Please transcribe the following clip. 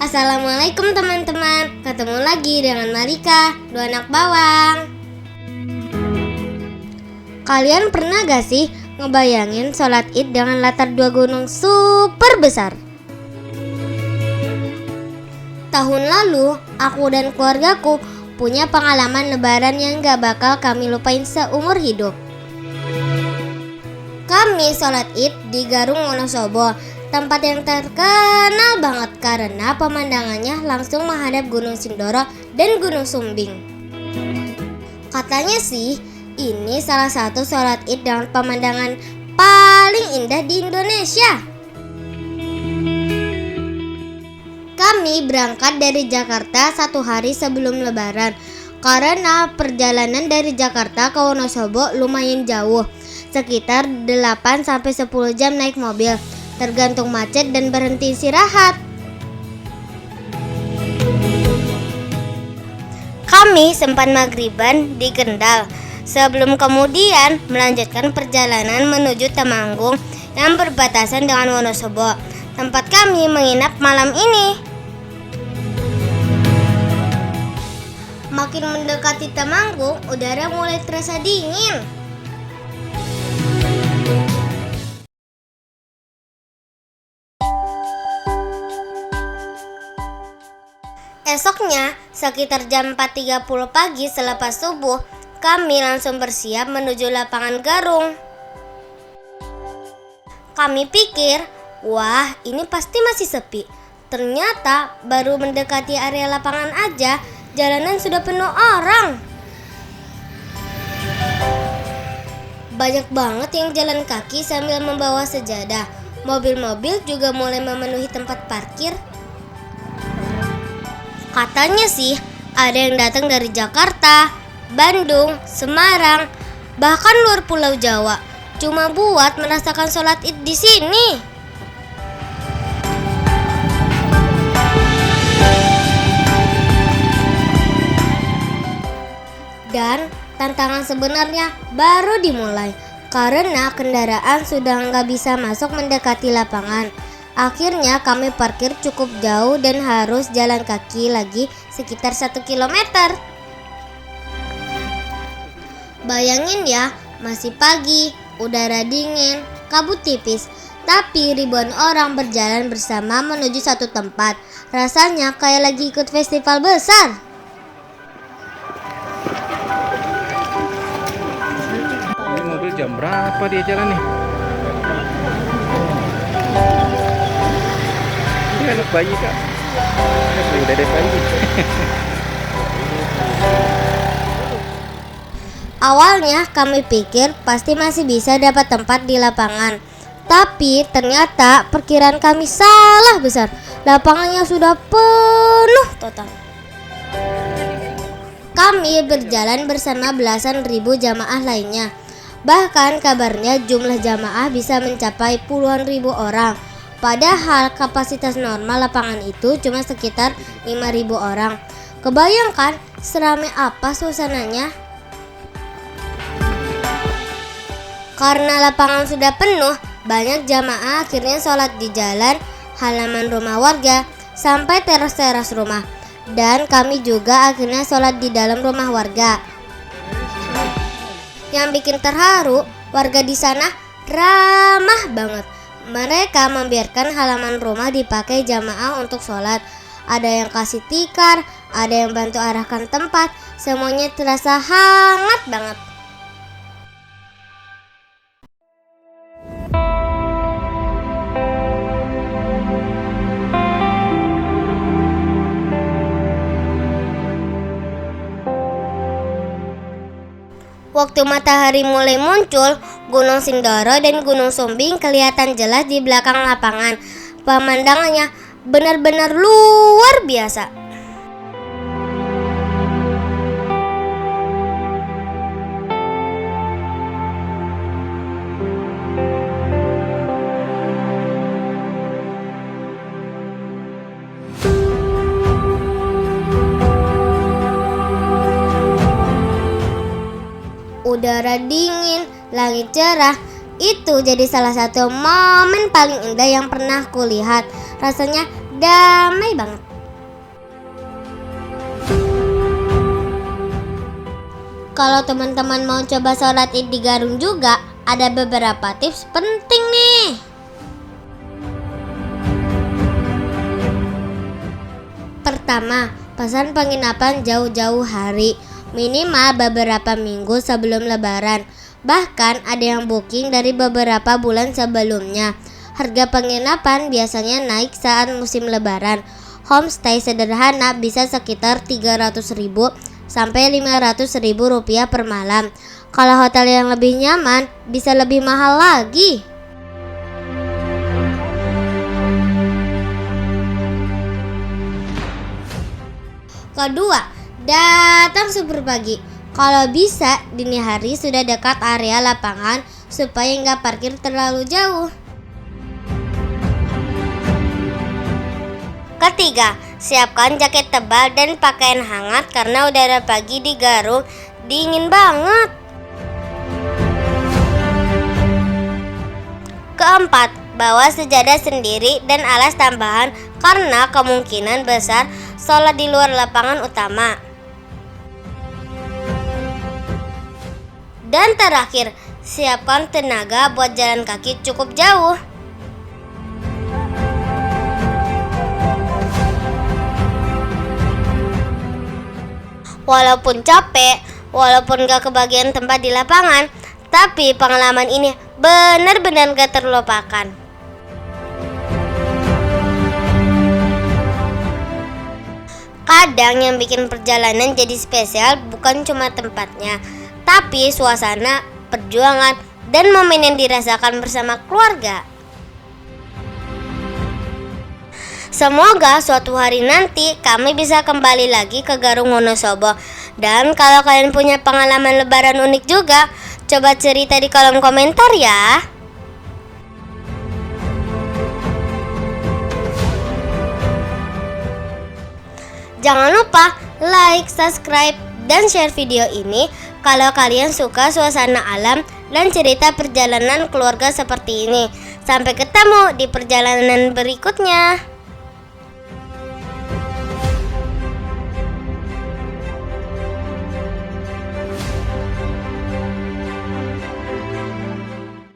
Assalamualaikum teman-teman. Ketemu lagi dengan Marika, dua anak bawang. Kalian pernah gak sih ngebayangin sholat id dengan latar dua gunung super besar? Tahun lalu, aku dan keluargaku punya pengalaman lebaran yang gak bakal kami lupain seumur hidup. Kami sholat id di Garung Wonosobo, tempat yang terkenal banget karena pemandangannya langsung menghadap Gunung Sindoro dan Gunung Sumbing. Katanya sih, ini salah satu sholat id dengan pemandangan paling indah di Indonesia. Kami berangkat dari Jakarta 1 hari sebelum lebaran karena perjalanan dari Jakarta ke Wonosobo lumayan jauh, sekitar 8-10 jam naik mobil, tergantung macet dan berhenti istirahat. Kami sempat maghriban di Kendal, sebelum kemudian melanjutkan perjalanan menuju Temanggung yang berbatasan dengan Wonosobo, tempat kami menginap malam ini. Makin mendekati Temanggung, udara mulai terasa dingin. Esoknya, sekitar jam 4.30 pagi selepas subuh, kami langsung bersiap menuju lapangan Garung. Kami pikir, wah ini pasti masih sepi. Ternyata baru mendekati area lapangan aja, jalanan sudah penuh orang. Banyak banget yang jalan kaki sambil membawa sejadah. Mobil-mobil juga mulai memenuhi tempat parkir. Katanya sih, ada yang datang dari Jakarta, Bandung, Semarang, bahkan luar Pulau Jawa, cuma buat merasakan sholat id di sini. Dan tantangan sebenarnya baru dimulai, karena kendaraan sudah nggak bisa masuk mendekati lapangan. Akhirnya kami parkir cukup jauh dan harus jalan kaki lagi sekitar 1 kilometer. Bayangin ya, masih pagi, udara dingin, kabut tipis, tapi ribuan orang berjalan bersama menuju satu tempat. Rasanya kayak lagi ikut festival besar. Ini mobil jam berapa dia jalan nih? Ini anak bayi kak. Udah ada bayi. Awalnya kami pikir pasti masih bisa dapat tempat di lapangan. Tapi ternyata perkiraan kami salah besar. Lapangannya sudah penuh total. Kami berjalan bersama belasan ribu jamaah lainnya. Bahkan kabarnya jumlah jamaah bisa mencapai puluhan ribu orang. Padahal kapasitas normal lapangan itu cuma sekitar 5.000 orang. Kebayangkan seramai apa suasananya? Karena lapangan sudah penuh, banyak jamaah akhirnya sholat di jalan, halaman rumah warga, sampai teras-teras rumah. Dan kami juga akhirnya sholat di dalam rumah warga. Yang bikin terharu, warga di sana ramah banget. Mereka membiarkan halaman rumah dipakai jamaah untuk sholat. Ada yang kasih tikar, ada yang bantu arahkan tempat. Semuanya terasa hangat banget. Waktu matahari mulai muncul, Gunung Sindoro dan Gunung Sumbing kelihatan jelas di belakang lapangan. Pemandangannya benar-benar luar biasa. Udara dingin, langit cerah, itu jadi salah satu momen paling indah yang pernah kulihat. Rasanya damai banget. Kalau teman-teman mau coba sholat Id di Garung juga, ada beberapa tips penting nih. Pertama, pesan penginapan jauh-jauh hari, minimal beberapa minggu sebelum Lebaran. Bahkan ada yang booking dari beberapa bulan sebelumnya. Harga penginapan biasanya naik saat musim Lebaran. Homestay sederhana bisa sekitar 300.000 sampai 500.000 rupiah per malam. Kalau hotel yang lebih nyaman bisa lebih mahal lagi. Kedua, datang super pagi. Kalau bisa dini hari sudah dekat area lapangan supaya nggak parkir terlalu jauh. Ketiga, siapkan jaket tebal dan pakaian hangat karena udara pagi di Garung dingin banget. Keempat, bawa sejadah sendiri dan alas tambahan karena kemungkinan besar sholat di luar lapangan utama. Dan terakhir, siapkan tenaga buat jalan kaki cukup jauh. Walaupun capek, walaupun gak kebagian tempat di lapangan, tapi pengalaman ini benar-benar gak terlupakan. Kadang yang bikin perjalanan jadi spesial bukan cuma tempatnya, tapi suasana, perjuangan, dan momen yang dirasakan bersama keluarga. Semoga suatu hari nanti kami bisa kembali lagi ke Garung Wonosobo. Dan kalau kalian punya pengalaman lebaran unik juga, coba cerita di kolom komentar ya. Jangan lupa like, subscribe, dan share video ini kalau kalian suka suasana alam dan cerita perjalanan keluarga seperti ini. Sampai ketemu di perjalanan berikutnya.